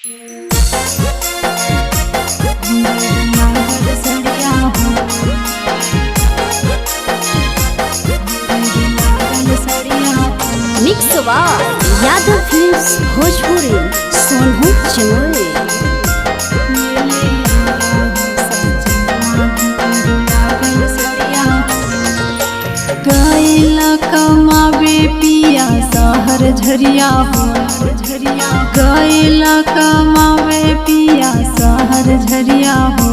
Mix Yadav films Bhojpuri Sonu Chamoli. गैला कमावे पिया सहर झरिया हो, गैला कमावे पिया सहर झरिया हो।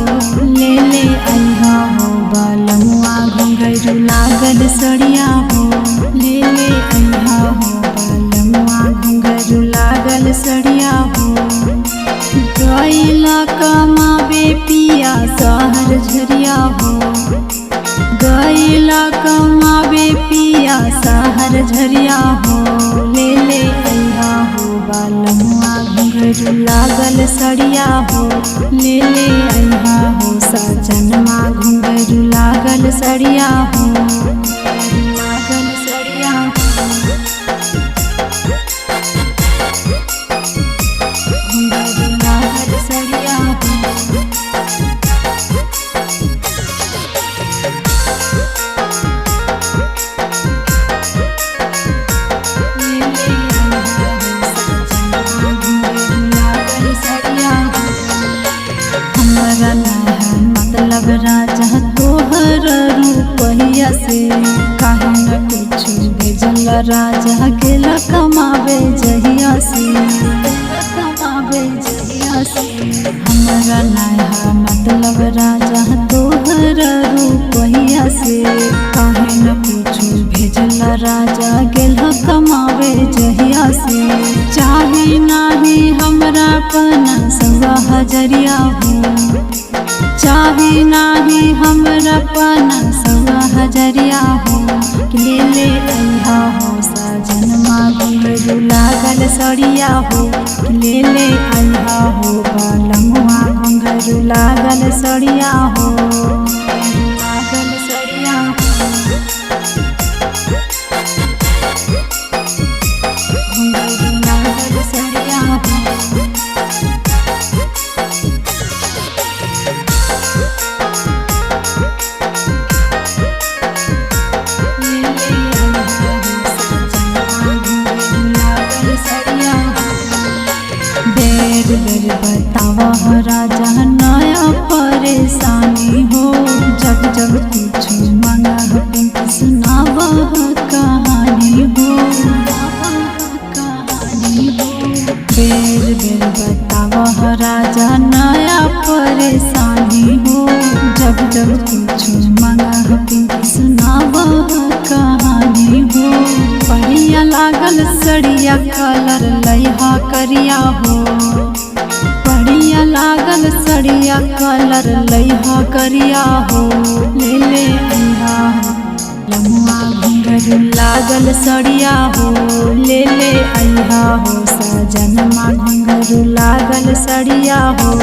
ले ले अइहा हो बालमुआ घुंघरू लागल सड़िया हो, ले ले अइहा हो बालमुआ घुंघरू लागल सड़िया हो। गैला कमावे पिया सहर झरिया हो, गैला कमावे पिया सहर झरिया हो। ले ले अइहा हो बालमुआ घुंघरू लागल सड़िया हो, ले ले अइहा हो सजनमा घुंघरू लागल सड़िया हो, लागल सड़िया हो। घुंघरू लागल सड़िया हो। मतलब राजा तोहर रूपहिया से काहे न कुछ भेजल राजा गेला कमावे जहिया से, कमावे जहिया से। हमरा नया मतलब राजा तोहर रूपहिया से काहे न कुछ भेजल राजा गेला कमावे जहिया से। चाहे नाही हमरा पना सवा हजरिया हो, चाहे नाही हमरा पना सवा हजरिया हो। ले ले अइहा हो सजनमा घुंघरू लागल सड़िया हो, ले ले अइहा हो बालमुआ घुंघरू लागल सड़िया हो, लागल सड़िया हो। घुंघरू लागल सड़िया हो। बेर बेर बतावा हो राजा नया परेशानी हो, जब जब कुछ मांगा हो पिंक सुनावा हो कहानी हो, कहानी हो। बेर बेर बतावा हो राजा नया परेशानी हो, जब जब कुछ मांगा हो पिंक सुनावा हो कहानी हो। बढ़िया लागल सड़िया कलर लइहा करिया हो, बढ़िया लागल सड़िया कलर लइहा करिया हो। ले ले अइहा हो लमुआ घुंघरू लागल सड़िया हो, ले ले अइहा हो सजनमा घुंघरू लागल सड़िया हो।